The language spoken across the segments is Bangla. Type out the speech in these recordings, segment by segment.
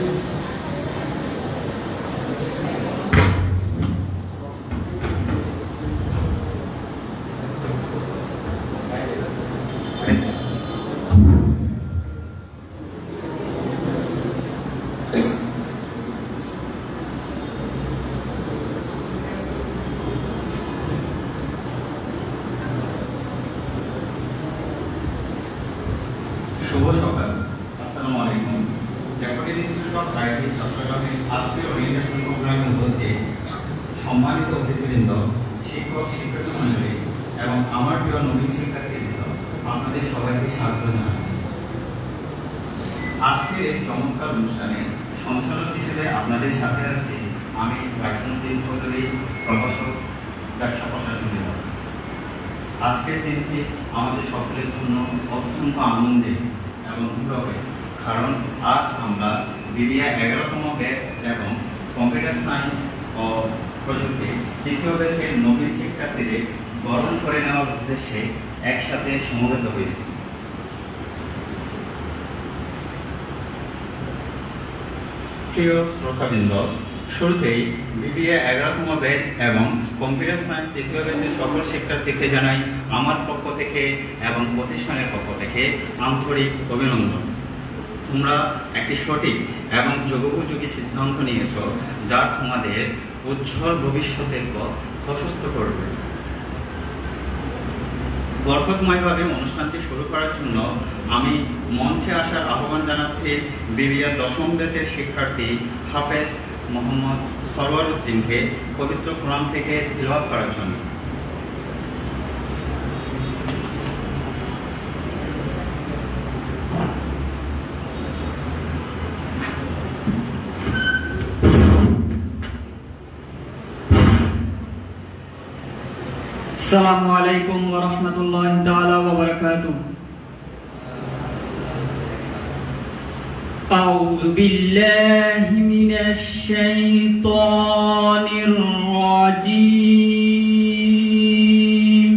শুভ সকাল, আসসালামু আলাইকুম। ডেপুটি ইনস্টিটিউট অফ আইটি চট্টগ্রামের আজকের ওরিয়েন্টেশন প্রোগ্রামে উপস্থিত সম্মানিত অতিথিবৃন্দ, শিক্ষক শিক্ষার্থী মণ্ডলী এবং আমার প্রিয় নবীন শিক্ষার্থীবৃন্দ, আপনাদের সবাইকে স্বাগত জানাচ্ছি। আজকের এই চমৎকার অনুষ্ঠানে সঞ্চালক হিসেবে আপনাদের সাথে আছি আমি রাইফুদ্দিন চৌধুরী, প্রভাষক, ব্যবসা প্রশাসন বিভাগ। আজকের দিনটি আমাদের সকলের জন্য অত্যন্ত আনন্দের এবং গৌরবের, কারণ আজ আমরা বিবিএ 11তম ব্যাচ এবং কম্পিউটার সায়েন্স ও প্রযুক্তি দ্বিতীয় ব্যাচের নবীন শিক্ষার্থীদের বরণ করে নেওয়ার উদ্দেশ্যে একসাথে সমবেত হয়েছি। প্রিয় শ্রোতাবৃন্দ, শুরুতেই বিবিএ 11তম ব্যাচ এবং কম্পিউটার সায়েন্স দ্বিতীয় ব্যাচের সকল শিক্ষার্থীকে জানাই আমার পক্ষ থেকে এবং প্রতিষ্ঠানের পক্ষ থেকে আন্তরিক অভিনন্দন। তোমরা একটি সঠিক এবং যুগোপযোগী সিদ্ধান্ত নিয়েছ, যা তোমাদের উজ্জ্বল ভবিষ্যতের পথ প্রশস্ত করবে। বরকতময়ভাবে অনুষ্ঠানটি শুরু করার জন্য আমি মঞ্চে আসার আহ্বান জানাচ্ছি বিবিএ 10ম ব্যাচের শিক্ষার্থী হাফেজ মোহাম্মদ সরওয়ার উদ্দিনকে পবিত্র কোরআন থেকে তিলাওয়াত করার জন্য। আসসালামু আলাইকুম ওয়া রাহমাতুল্লাহি তাআলা ওয়া বারাকাতুহু। আউযু বিল্লাহি মিনাশ শাইতানির রাজীম।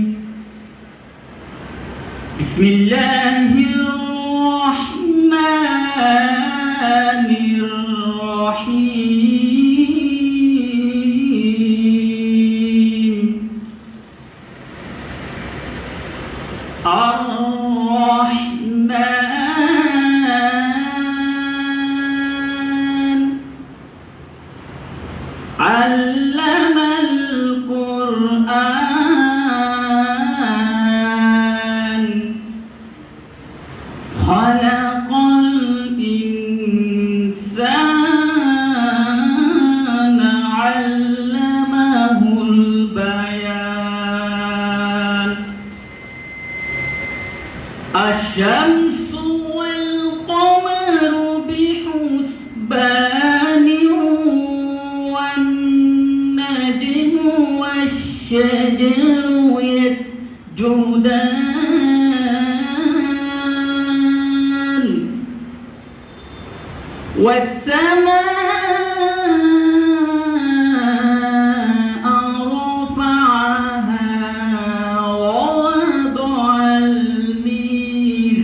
বিসমিল্লাহির রাহমানির রাহিম। الرحمن علم القرآن خلق الإنسان علمه البيان الشمس والقمر بحسبان والنجم والشجر يسجدان والسماء رفعها ووضع الميزان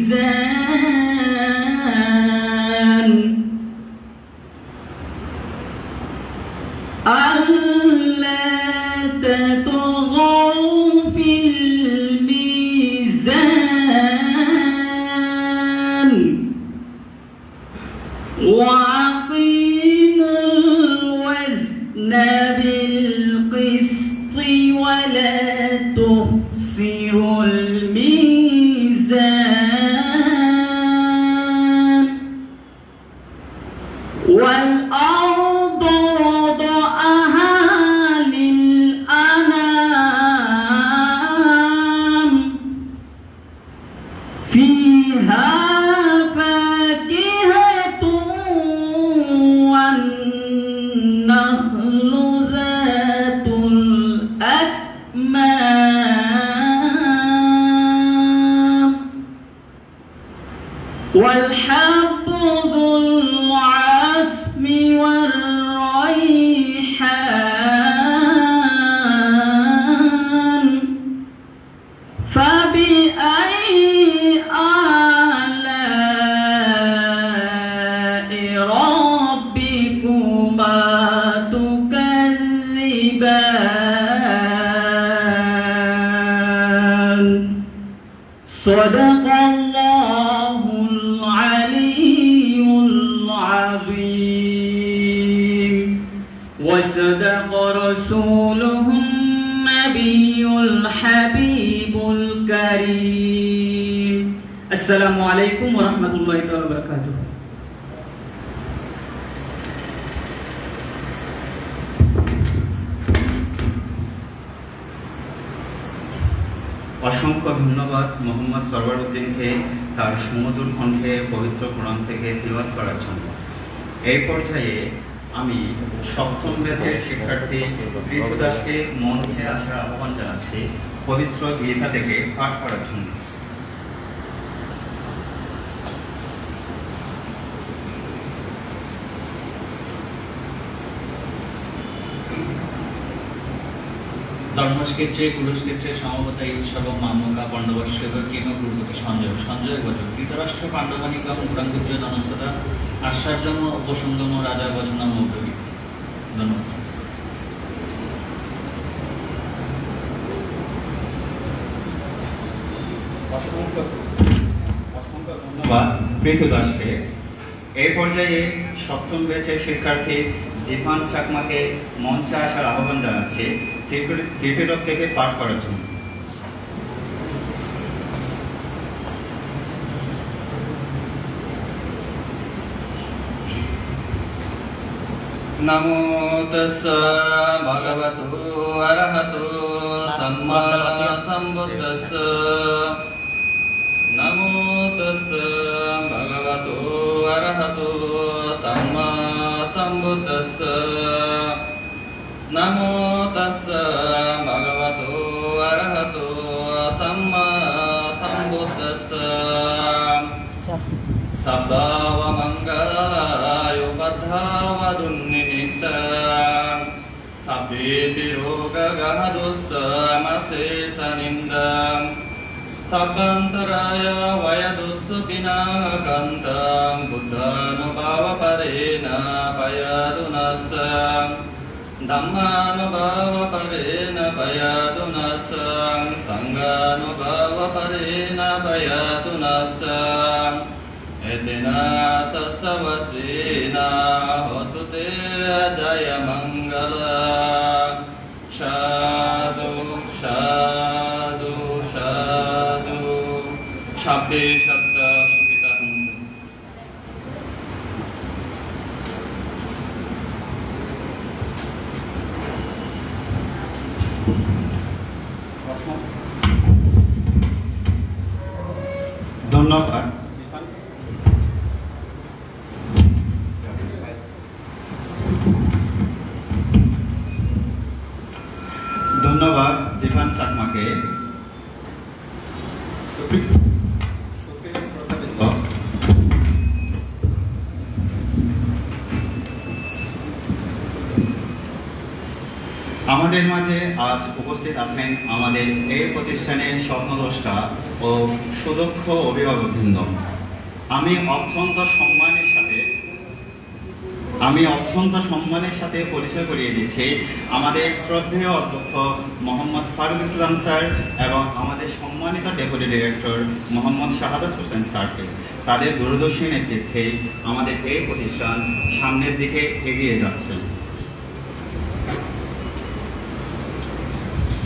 ألا تطغوا في الميزان وأقيموا الوزن بالقسط ولا تخسروا الميزان والأرض وضعها للأنام فيها فاكهة والنخل ذات صدق الله العلي العظيم وصدق رسوله النبي الحبيب الكريم السلام عليكم ورحمة الله وبركاته অসংখ্য ধন্যবাদ মোহাম্মদ সরওয়ার উদ্দিনকে তার সুমধুর কণ্ঠে পবিত্র কোরআন থেকে তিলাওয়াত করার জন্য। এই পর্যায়ে আমি সপ্তম ব্যাচের শিক্ষার্থী পৃথু দাসকে মঞ্চে আসার আহ্বান জানাচ্ছি পবিত্র গীতা থেকে পাঠ করার জন্য। ধর্মক্ষেত্রে কুরুক্ষেত্রে সমবতাই উৎসব মামকা পণ্ডবর্ষেব কেন কুরুতে সঞ্জয় সঞ্জয় বচন ধৃতরাষ্ট্র পাণ্ডবানিকম পুরাঙ্গুজ্য ধনস্তদা আশ্চর্যম উপসঙ্গম রাজা বচনম মৌদ্রবী। ধন্যবাদ। অসংখ্য ধন্যবাদ পৃথু দাসকে। এই পর্যায়ে সপ্তম ব্যাচের শিক্ষার্থী জিফান চাকমাকে মঞ্চে আসার আহ্বান জানাচ্ছে ত্রিপিটক থেকে পাঠ করার জন্য। नमो तस्स भगवतो अरहतो सम्मा सम्बुद्धस्स नमो तस्स भगवतो अरहतो सम्मा सम्बुद्धस्स नमो तस्स भगवतो अरहतो सम्मा सम्बुद्धस्स सदावमङ्गलाय बद्धावदुन्निमित्तं सभ्येति रोगगहदुस्समशेषनिन्दं सब्बन्तराय वयदुस्सुपिनाकन्तं बुद्धानुभावपरेण पयादुनस्स धम्मानुभावपरेण पयादुनस्स सङ्घानुभावपरेण पयादुनस्स एतेना सस्वचेना होतु ते जय मंगल साधु साधु साधु शब्दे शब्द सुखिता ধন্যবাদ। ধন্যবাদ জিফান চাকমাকে। আমাদের মাঝে আজ উপস্থিত আছেন আমাদের এই প্রতিষ্ঠানের স্বপ্নদ্রষ্টা ও সুদক্ষ অভিভাবকবৃন্দ। আমি অত্যন্ত সম্মানের সাথে পরিচয় করিয়ে দিচ্ছি আমাদের শ্রদ্ধেয় অধ্যক্ষ মোহাম্মদ ফারুক ইসলাম স্যার এবং আমাদের সম্মানিত deputy director Mohammad Shahadat Hossain স্যারকে। তাদের দূরদর্শী নেতৃত্বে আমাদের এই প্রতিষ্ঠান সামনের দিকে এগিয়ে যাচ্ছে।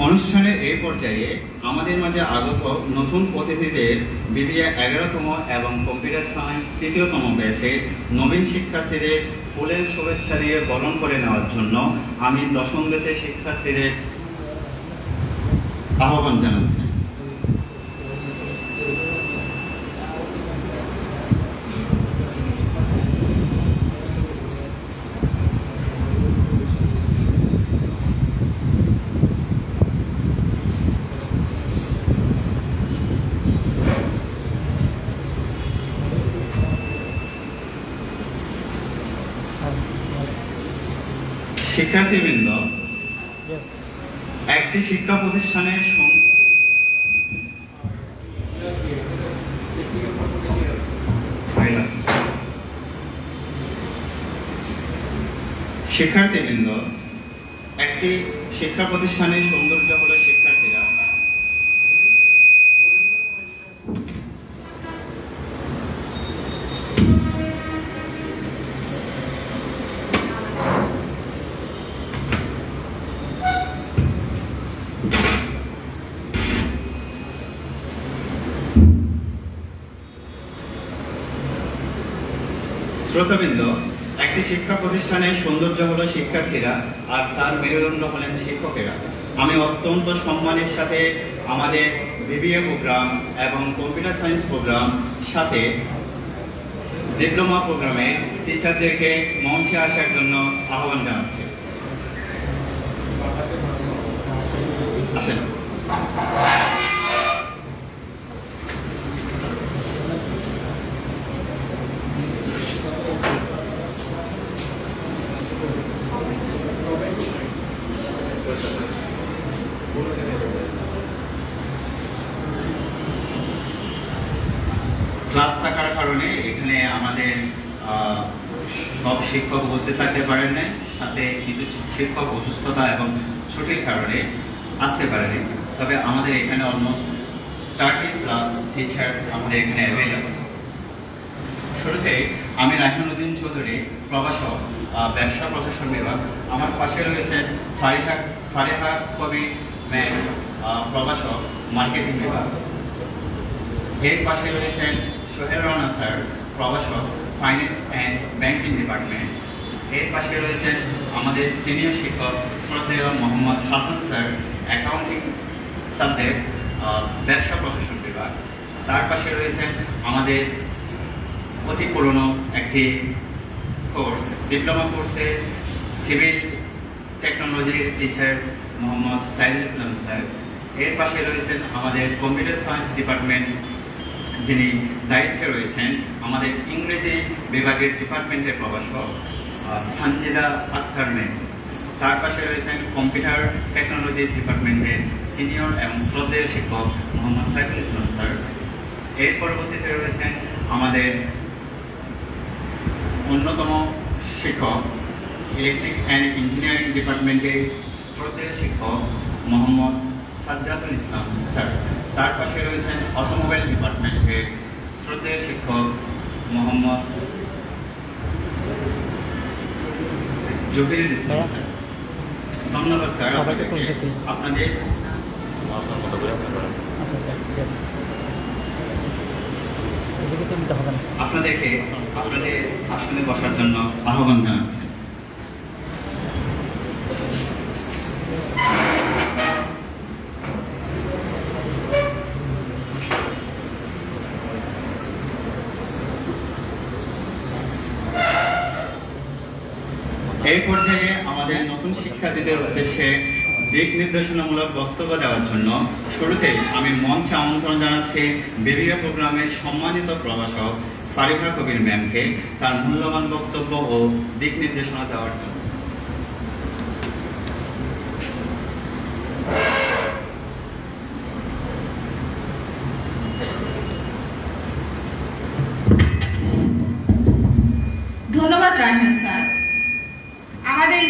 অনুষ্ঠানের এই পর্যায়ে আমাদের মাঝে আগত নতুন অতিথিদের বিবিএ 11তম এবং কম্পিউটার সায়েন্স 3য়তম ব্যাচের নবীন শিক্ষার্থীদের ফুলের শুভেচ্ছা দিয়ে বরণ করে নেওয়ার জন্য আমি 10ম ব্যাচের শিক্ষার্থীদের আহ্বান জানাচ্ছি। শিক্ষার্থীবৃন্দ, একটি শিক্ষা প্রতিষ্ঠানের সৌন্দর্য হলো শিক্ষার্থীরা শ্রোতাবৃন্দ, একটি শিক্ষা প্রতিষ্ঠানের সৌন্দর্য হলো শিক্ষার্থীরা আর তার মেরুদণ্ড হলেন শিক্ষকেরা। আমি অত্যন্ত সম্মানের সাথে আমাদের বিবিএ প্রোগ্রাম এবং কম্পিউটার সায়েন্স প্রোগ্রাম সাথে ডিপ্লোমা প্রোগ্রামে টিচারদেরকে মঞ্চে আসার জন্য আহ্বান জানাচ্ছি। আসেন। ক্লাস থাকার কারণে এখানে আমাদের সব শিক্ষক উপস্থিত থাকতে পারেন না, সাথে কিছু শিক্ষক অসুস্থতা এবং ছুটির কারণে আসতে পারেনি। তবে আমাদের এখানে অলমোস্ট 30+ টিচার আমাদের এখানে অ্যাভেলেবল। শুরুতে আমি রাহিনুদ্দিন চৌধুরী, প্রভাষক, ব্যবসা প্রশাসন বিভাগ। আমার পাশে রয়েছে ফারিহা কবি ম্যাম, প্রভাষক, মার্কেটিং বিভাগ। এর পাশে রয়েছেন সোহেল রানা স্যার, প্রভাষক, ফাইন্যান্স অ্যান্ড ব্যাংকিং ডিপার্টমেন্ট। এর পাশে রয়েছেন আমাদের সিনিয়র শিক্ষক শ্রদ্ধেয় Mohammad Hasan sir, accounting subject, ব্যবসা প্রশাসন বিভাগ। তার পাশে রয়েছেন আমাদের অতি পুরনো একটি কোর্স, ডিপ্লোমা কোর্সে সিভিল টেকনোলজির টিচার মোহাম্মদ সাইদুল ইসলাম স্যার। এর পাশে রয়েছেন আমাদের কম্পিউটার সায়েন্স ডিপার্টমেন্ট, যিনি দায়িত্বে রয়েছেন আমাদের ইংরেজি বিভাগের ডিপার্টমেন্টের প্রভাষক সানজিদা আক্তার ম্যাম। তার পাশে রয়েছেন কম্পিউটার টেকনোলজি ডিপার্টমেন্টের সিনিয়র এবং শ্রদ্ধেয় শিক্ষক মোহাম্মদ সাইফুল ইসলাম স্যার। এর পরবর্তীতে রয়েছেন আমাদের অন্যতম শিক্ষক ইলেকট্রিক অ্যান্ড ইঞ্জিনিয়ারিং ডিপার্টমেন্টের শ্রদ্ধেয় শিক্ষক মোহাম্মদ সাজ্জাদুল ইসলাম স্যার। তার পাশে রয়েছেন অটোমোবাইল ডিপার্টমেন্টের শ্রদ্ধেয় শিক্ষক মোহাম্মদ জহিরুল ইসলাম স্যার। ধন্যবাদ স্যার আপনাদেরকে। আপনাদের আপনাদেরকে আপনাদের আসনে বসার জন্য আহ্বান জানাচ্ছি। এই পর্যায়ে আমাদের নতুন শিক্ষার্থীদের উদ্দেশ্যে দিক নির্দেশনামূলক বক্তব্য দেওয়ার জন্য শুরুতেই আমি মঞ্চে আমন্ত্রণ জানাচ্ছি বিবিএ প্রোগ্রামের সম্মানিত প্রভাষক ফারিহা কবির ম্যামকে তার মূল্যবান বক্তব্য ও দিক নির্দেশনা দেওয়ার জন্য। ধন্যবাদ রায়হান স্যার। আমাদের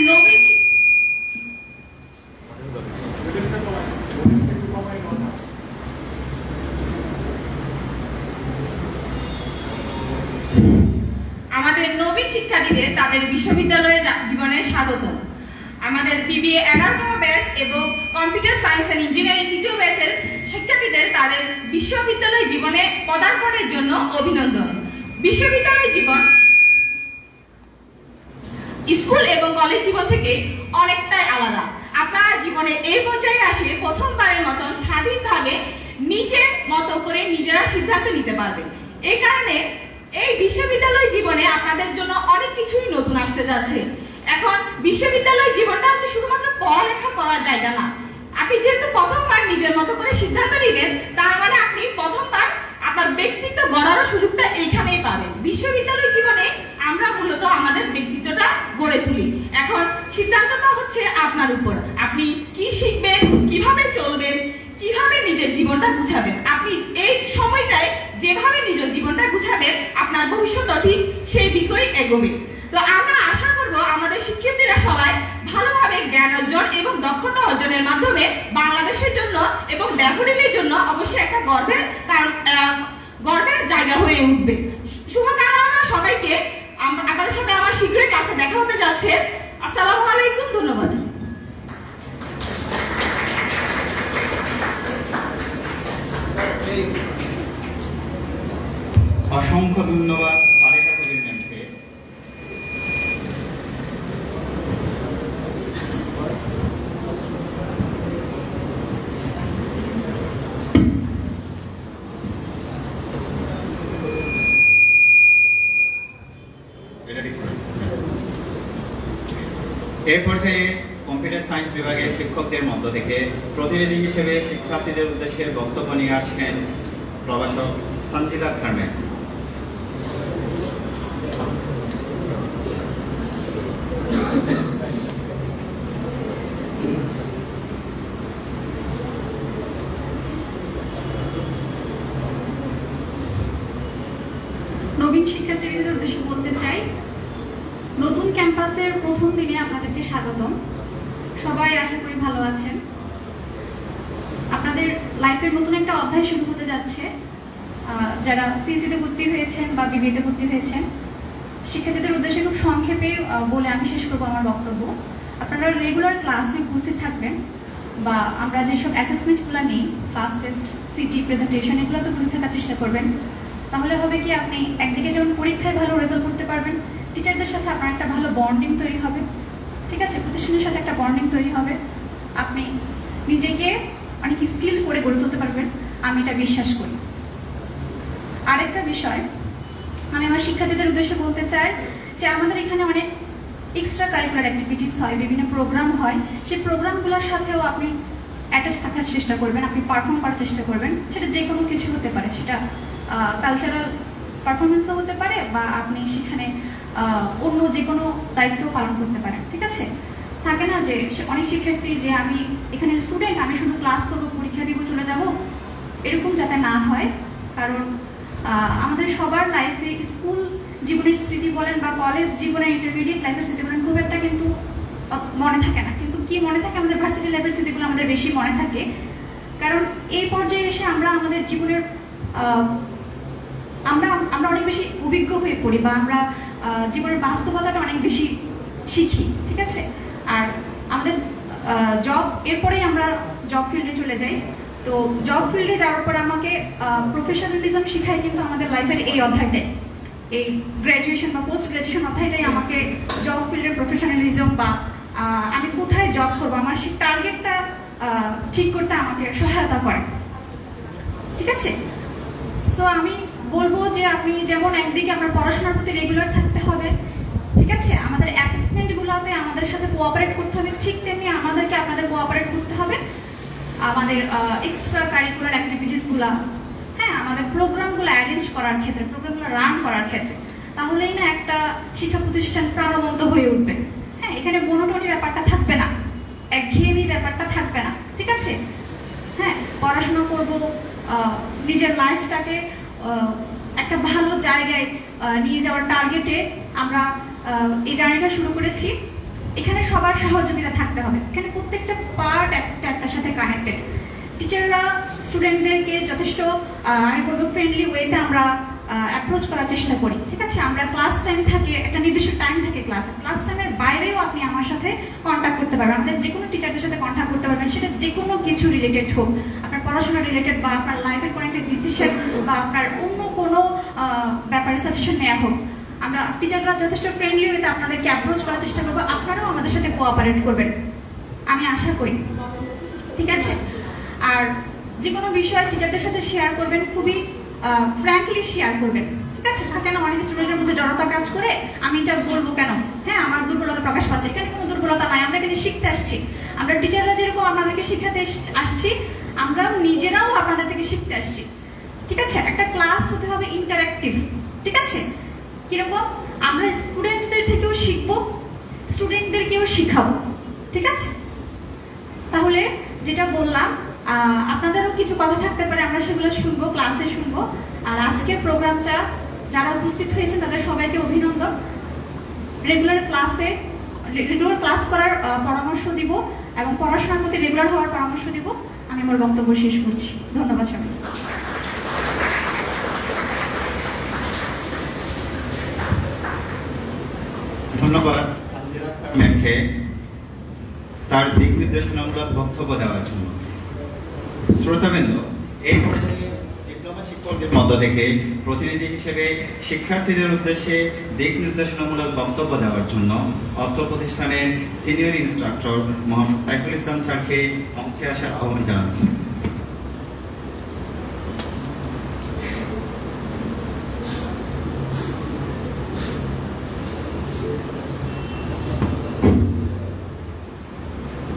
নবীন শিক্ষার্থীদের তাদের বিশ্ববিদ্যালয়ে জীবনে স্বাগত। আমাদের বিবিএ 11তম ব্যাচ এবং কম্পিউটার সায়েন্স এন্ড ইঞ্জিনিয়ারিং 3য় ব্যাচের শিক্ষার্থীদের তাদের বিশ্ববিদ্যালয় জীবনে পদার্পণের জন্য অভিনন্দন। বিশ্ববিদ্যালয় জীবন স্কুল এবং কলেজ জীবন থেকে অনেকটাই আলাদা। আপনারা জীবনে এই পর্যায়ে আসে প্রথমবারের মতন স্বাধীনভাবে নিজের মতো করে নিজেরা সিদ্ধান্ত নিতে পারবেন। এই কারণে এই বিশ্ববিদ্যালয় জীবনে আপনাদের জন্য অনেক কিছুই নতুন আসতে যাচ্ছে। এখন বিশ্ববিদ্যালয় জীবনটা হচ্ছে শুধুমাত্র পড়ালেখা করার জায়গা না। আপনি যেহেতু প্রথমবার নিজের মতো করে সিদ্ধান্ত নেবেন, তার মানে আপনি প্রথমবার আপনার ব্যক্তিত্ব গড়ার সুযোগটা এইখানেই পাবেন। বিশ্ববিদ্যালয় জীবনে আমরা মূলত আমাদের ব্যক্তিত্বটা গড়ে তুলি। এখন সিদ্ধান্তটা হচ্ছে আপনার উপর। আপনি কি শিখবেন, কিভাবে চলবেন, কিভাবে নিজের জীবনটা গুছাবেন। আপনি এই সময়টায় যেভাবে নিজের জীবনটা গুছাবেন, আপনার ভবিষ্যৎ ঠিক সেই দিকেই এগোবে। তো আমরা আশা করব আমাদের শিক্ষার্থীরা সবাই ভালোভাবে জ্ঞান অর্জন এবং দক্ষতা অর্জনের মাধ্যমে বাংলাদেশের জন্য এবং ডেভেলপের জন্য অবশ্যই একটা গর্বের জায়গা হয়ে উঠবে। শুভকামনা সবাইকে। আপনাদের সাথে আমার শীঘ্রই ক্লাসে দেখা হতে যাচ্ছে। আসসালামু আলাইকুম। ধন্যবাদ। অসংখ্য ধন্যবাদ ফারিহা কবির ম্যামকে। এর পর্যায়ে কম্পিউটার সায়েন্স বিভাগের শিক্ষকদের মধ্য থেকে প্রতিনিধি হিসেবে শিক্ষার্থীদের উদ্দেশ্যে বক্তব্য নিয়ে আসছেন প্রভাষক সঞ্জিদা আক্তার ম্যাম। নবীন শিক্ষার্থীদের উদ্দেশ্যে বলতে চাই, নতুন ক্যাম্পাসের প্রথম দিনে আপনাদেরকে স্বাগতম। সবাই আশা করি ভালো আছেন। আপনাদের লাইফের নতুন একটা অধ্যায় শুরু হতে যাচ্ছে। যারা সিসিতে ভর্তি হয়েছেন বা বিবিএতে ভর্তি হয়েছেন, শিক্ষার্থীদের উদ্দেশ্যে খুব সংক্ষেপে বলে আমি শেষ করবো আমার বক্তব্য। আপনারা রেগুলার ক্লাসে উপস্থিত থাকবেন, বা আমরা যেসব অ্যাসেসমেন্টগুলো নিই, ক্লাস টেস্ট, সিটি, প্রেজেন্টেশন, এগুলোতে উপস্থিত থাকার চেষ্টা করবেন। তাহলে হবে কি, আপনি একদিকে যেমন পরীক্ষায় ভালো রেজাল্ট করতে পারবেন, টিচারদের সাথে আপনার একটা ভালো বন্ডিং তৈরি হবে, ঠিক আছে, প্রতিষ্ঠানের সাথে একটা বন্ডিং তৈরি হবে, আপনি নিজেকে অনেক স্কিল করে গড়ে তুলতে পারবেন, আমি এটা বিশ্বাস করি। আরেকটা বিষয় আমি আমার শিক্ষার্থীদের উদ্দেশ্যে বলতে চাই যে আমাদের এখানে অনেক এক্সট্রা কারিকুলার অ্যাক্টিভিটিস হয়, বিভিন্ন প্রোগ্রাম হয়। সেই প্রোগ্রামগুলোর সাথেও আপনি অ্যাটাচ থাকার চেষ্টা করবেন, আপনি পারফর্ম করার চেষ্টা করবেন। সেটা যে কোনো কিছু হতে পারে, সেটা কালচারাল পারফরমেন্সও হতে পারে, বা আপনি সেখানে অন্য যে কোনো দায়িত্ব পালন করতে পারেন, ঠিক আছে। থাকে না যে অনেক শিক্ষার্থী যে আমি এখানে স্টুডেন্ট, আমি শুধু ক্লাস করবো, পরীক্ষা দিব, চলে যাব, এরকম যাতে না হয়। কারণ আমাদের সবার লাইফে স্কুল জীবনের স্মৃতি বলেন বা কলেজ জীবনের ইন্টারমিডিয়েট লাইফের স্মৃতি বলেন, খুব একটা কিন্তু মনে থাকে না। কিন্তু কি মনে থাকে, আমাদের ভার্সিটি লাইফের স্মৃতিগুলো আমাদের বেশি মনে থাকে। কারণ এই পর্যায়ে এসে আমরা আমাদের জীবনের আমরা অনেক বেশি অভিজ্ঞ হয়ে পড়ি, বা আমরা জীবনের বাস্তবতাটা অনেক বেশি শিখি, ঠিক আছে। আর আমাদের জব, এরপরেই আমরা জব ফিল্ডে চলে যাই। তো জব ফিল্ডে যাওয়ার পর আমাকে প্রফেশনালিজম শিখায় কিন্তু আমাদের লাইফের এই অধ্যায়টাই, এই গ্র্যাজুয়েশন বা পোস্ট গ্র্যাজুয়েশন অধ্যায়টাই আমাকে জব ফিল্ডের প্রফেশনালিজম বা আমি কোথায় জব করবো, আমার সেই টার্গেটটা ঠিক করতে আমাকে সহায়তা করে, ঠিক আছে। সো আমি বলবো যে আপনি যেমন একদিকে আপনার পড়াশোনার প্রতি রেগুলার থাকতে হবে, ঠিক আছে, আমাদের অ্যাসেসমেন্টগুলোতে আমাদের সাথে কোঅপারেট করতে হবে, ঠিক তেমনি আমাদেরকে আপনাদের কোঅপারেট করতে হবে আমাদের এক্সট্রা কারিকুলার অ্যাক্টিভিটিসগুলো, হ্যাঁ, আমাদের প্রোগ্রামগুলো অ্যারেঞ্জ করার ক্ষেত্রে, প্রোগ্রামগুলো রান করার ক্ষেত্রে। তাহলেই না একটা শিক্ষা প্রতিষ্ঠান প্রাণবন্ত হয়ে উঠবে। হ্যাঁ, এখানে মনোটনি ব্যাপারটা থাকবে না, একঘেয়েমি ব্যাপারটা থাকবে না, ঠিক আছে। হ্যাঁ, পড়াশোনা করব, নিজের লাইফটাকে একটা ভালো জায়গায় নিয়ে যাওয়ার টার্গেটে আমরা এই জার্নিটা শুরু করেছি। এখানে সবার সহযোগিতা থাকতে হবে, এখানে প্রত্যেকটা পার্ট একটার সাথে কানেক্টেড। টিচাররা স্টুডেন্টদেরকে যথেষ্ট আমি বলবো ফ্রেন্ডলি ওয়েতে আমরা অ্যাপ্রোচ করার চেষ্টা করি, ঠিক আছে। আমরা ক্লাস টাইম থাকে, একটা নির্দিষ্ট টাইম থাকে ক্লাসে, ক্লাস টাইমের বাইরেও আপনি আমার সাথে কন্ট্যাক্ট করতে পারবেন, আমাদের যে কোনো টিচারদের সাথে কন্ট্যাক্ট করতে পারবেন, সেটা যে কোনো কিছু রিলেটেড হোক, আপনার পড়াশোনা রিলেটেড বা আপনার লাইফের কোনো একটা ডিসিশন বা আপনার অন্য কোনো ব্যাপারে সাজেশন নেওয়া হোক। আমরা টিচাররা যথেষ্ট ফ্রেন্ডলি ওয়েতে আপনাদেরকে অ্যাপ্রোচ করার চেষ্টা করবো, আপনারাও আমাদের সাথে কোঅপারেট করবেন, আমি আশা করি, ঠিক আছে। আর যে কোনো বিষয় টিচারদের সাথে শেয়ার করবেন, খুবই ফ্র্যাঙ্কলি শেয়ার করবেন, ঠিক আছে। থাকে না অনেক স্টুডেন্টের মধ্যে জড়তা কাজ করে, আমি এটা বলবো কেন, হ্যাঁ, আমার দুর্বলতা প্রকাশ পাচ্ছে, এখানে কোনো দুর্বলতা নাই, আমরা এখানে শিখতে আসছি। আমরা টিচাররা যেরকম আপনাদেরকে শিখাতে আসছি, আমরা নিজেরাও আপনাদের থেকে শিখতে আসছি, ঠিক আছে। একটা ক্লাস হতে হবে ইন্টারঅ্যাক্টিভ, ঠিক আছে। কিরকম, আমরা স্টুডেন্টদের থেকেও শিখবো, স্টুডেন্টদেরকেও শিখাবো, ঠিক আছে। তাহলে যেটা বললাম, আপনাদেরও কিছু কথা থাকতে পারে, আমরা সেগুলো শুনবো, ক্লাসে শুনবো। আর আজকের প্রোগ্রামটা যারা উপস্থিত হয়েছেন তাদের সবাইকে অভিনন্দন। রেগুলার ক্লাস করার পরামর্শ দিব এবং পড়াশোনার প্রতি রেগুলার হওয়ার পরামর্শ দিব। আমি আমার বক্তব্য শেষ করছি, ধন্যবাদ সবাই। ধন্যবাদ সঞ্জিদা আক্তার ম্যামকে তার দিক নির্দেশনামূলক বক্তব্য দেওয়ার জন্য। শ্রোতাবৃন্দ, এই পর্যায়ে ডিপ্লোমা শিক্ষকদের মধ্য থেকে প্রতিনিধি হিসেবে শিক্ষার্থীদের উদ্দেশ্যে দিক নির্দেশনামূলক বক্তব্য দেওয়ার জন্য অত্র প্রতিষ্ঠানের সিনিয়র ইনস্ট্রাক্টর মোহাম্মদ সাইফুল ইসলাম স্যারকে মঞ্চে আসার আহ্বান জানাচ্ছি।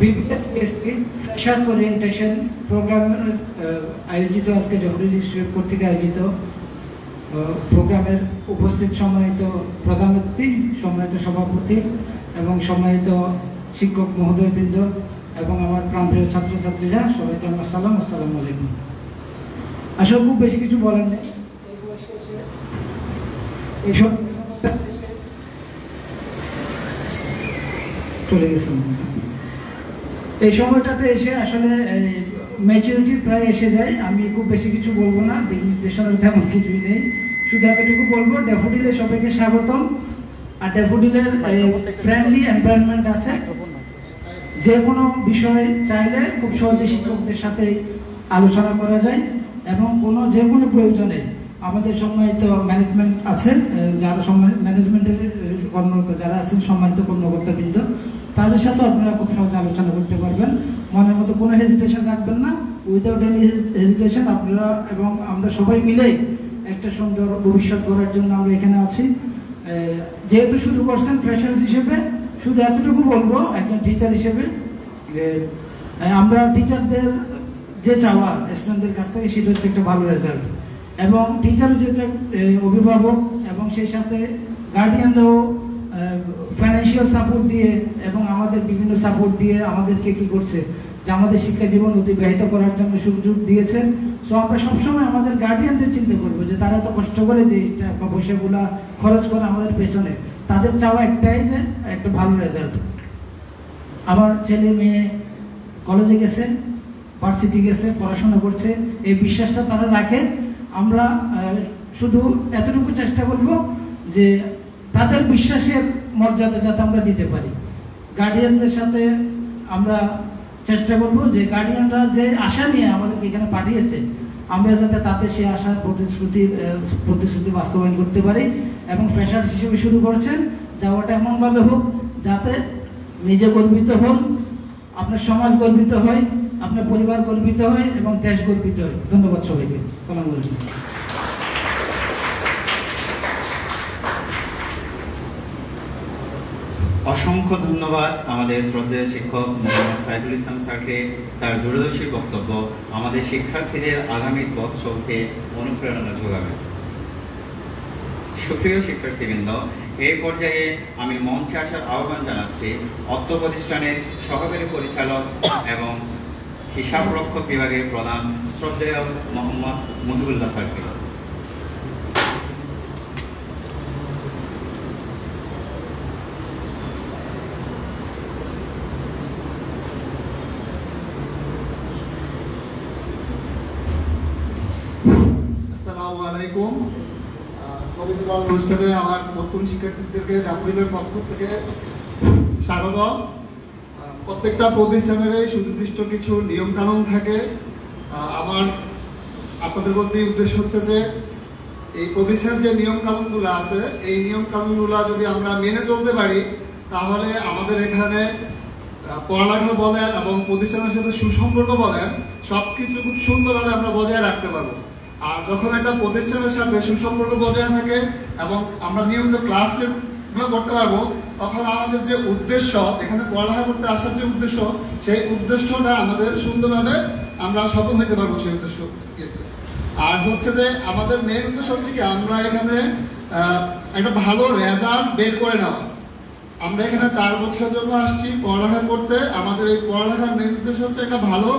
বিবিএসসি ফ্রেশার্স ওরিয়েন্টেশন প্রোগ্রাম আয়োজিত আজকে ডব্লিউ ইনস্টিটিউট কর্তৃক আয়োজিত প্রোগ্রামের উপস্থিত সম্মানিত প্রধান অতিথি, সম্মানিত সভাপতি এবং সম্মানিত শিক্ষক মহোদয়বৃন্দ এবং আমার প্রাণপ্রিয় ছাত্রছাত্রীরা, সবাইকে আমার সালাম, আসসালামু আলাইকুম। আসলে খুব বেশি কিছু বলার নেই। এইসব চলে গেছে। এই সময়টাতে এসে আসলে ম্যাচুরিটি প্রায় এসে যায়। আমি খুব বেশি কিছু বলবো না, দিক নির্দেশনার তেমন কিছুই নেই, শুধু এতটুকু বলবো ড্যাফোডিলে সবাইকে স্বাগতম। আর ড্যাফোডিলের ফ্রেন্ডলি এনভায়রনমেন্ট আছে, যে কোনো বিষয় চাইলে খুব সহজে শিক্ষকদের সাথে আলোচনা করা যায় এবং যে কোনো প্রয়োজনে আমাদের সম্মানিত ম্যানেজমেন্ট আছে, যারা ম্যানেজমেন্টের কর্মরত যারা আছেন, সম্মানিত কর্মকর্তাবৃন্দ, তাদের সাথে আপনারা খুব সহজে আলোচনা করতে পারবেন। মনের মতো কোনো হেজিটেশন রাখবেন না, উইদাউট এনি হেজিটেশন আপনারা এবং আমরা সবাই মিলেই একটা সুন্দর ভবিষ্যৎ গড়ার জন্য আমরা এখানে আছি। যেহেতু শুরু করছেন ফ্রেশার্স হিসেবে, শুধু এতটুকু বলবো একজন টিচার হিসেবে, আমরা টিচারদের যে চাওয়া স্টুডেন্টদের কাছ থেকে সেটা হচ্ছে একটা ভালো রেজাল্ট, এবং টিচার যেহেতু অভিভাবক এবং সেই সাথে গার্ডিয়ানরাও ফাইন্যান্সিয়াল সাপোর্ট দিয়ে এবং আমাদের বিভিন্ন সাপোর্ট দিয়ে আমাদেরকে কি করছে যে আমাদের শিক্ষা জীবন অতিবাহিত করার জন্য সুযোগ দিয়েছে। সো আমরা সবসময় আমাদের গার্ডিয়ানদের চিন্তা করবো যে তারা এত কষ্ট করে যে টাকা পয়সাগুলা খরচ করে আমাদের পেছনে, তাদের চাওয়া একটাই যে একটা ভালো রেজাল্ট। আমার ছেলে মেয়ে কলেজে গেছে, ভার্সিটি গেছে, পড়াশোনা করছে, এই বিশ্বাসটা তারা রাখে। আমরা শুধু এতটুকু চেষ্টা করব যে তাদের বিশ্বাসের মর্যাদা যাতে আমরা দিতে পারি। গার্ডিয়ানদের সাথে আমরা চেষ্টা করব যে গার্ডিয়ানরা যে আশা নিয়ে আমাদেরকে এখানে পাঠিয়েছে, আমরা যাতে তাদের সেই আশার প্রতিশ্রুতি বাস্তবায়ন করতে পারি। এবং ফ্রেশার্স হিসেবে শুরু করছেন, যাওয়াটা এমনভাবে হোক যাতে নিজে গর্বিত হন, আপনার সমাজ গর্বিত হয়, আপনার পরিবার গর্বিত হয় এবং দেশ গর্বিত হয়। ধন্যবাদ সবাইকে। সালাম আলাইকুম। অসংখ্য ধন্যবাদ আমাদের শ্রদ্ধেয় শিক্ষক মোহাম্মদ সাইফুল ইসলাম স্যারকে, তার দূরদর্শী বক্তব্য আমাদের শিক্ষার্থীদের আগামী পথ চলতে অনুপ্রেরণা যোগাবে। সুপ্রিয় শিক্ষার্থীবৃন্দ, এই পর্যায়ে আমি মঞ্চে আসার আহ্বান জানাচ্ছি অত্র প্রতিষ্ঠানের সহকারী পরিচালক এবং হিসাবরক্ষক বিভাগের প্রধান শ্রদ্ধেয় মোহাম্মদ মুজিবুল্লাহ স্যারকে। আসসালামু আলাইকুম। পবিত্র অনুষ্ঠানে আমার নতুন শিক্ষার্থীদেরকে ড্যাফোডিলের পক্ষ থেকে স্বাগত। প্রত্যেকটা প্রতিষ্ঠানেরই সুনির্দিষ্ট কিছু নিয়ম কানুন থাকে। আমার আপনাদের প্রতি উদ্দেশ্য হচ্ছে যে এই প্রতিষ্ঠানের যে নিয়ম কানুনগুলো আছে, এই নিয়ম কানুনগুলো যদি আমরা মেনে চলতে পারি, তাহলে আমাদের এখানে পড়ালেখা বলেন এবং প্রতিষ্ঠানের সাথে সুসম্পর্ক বলেন, সবকিছু খুব সুন্দরভাবে আমরা বজায় রাখতে পারবো। আর যখন একটা প্রতিষ্ঠানের সাথে সুসম্পর্ক বজায় থাকে এবং আমরা নিয়মিত ক্লাসে করতে পারবো, তখন আমাদের যে উদ্দেশ্য, এখানে পড়ালেখা করতে আসার যে উদ্দেশ্য, সেই উদ্দেশ্যটা আমাদের সুন্দরভাবে আমরা সফল হতে পারবো সেই উদ্দেশ্য। আর হচ্ছে যে আমাদের মেন উদ্দেশ্য হচ্ছে কি, আমরা এখানে একটা ভালো রেজাল্ট বের করে নেওয়া। আমরা এখানে 4 বছরের জন্য আসছি পড়ালেখা করতে। আমাদের এই পড়ালেখার মেন উদ্দেশ্য হচ্ছে একটা ভালো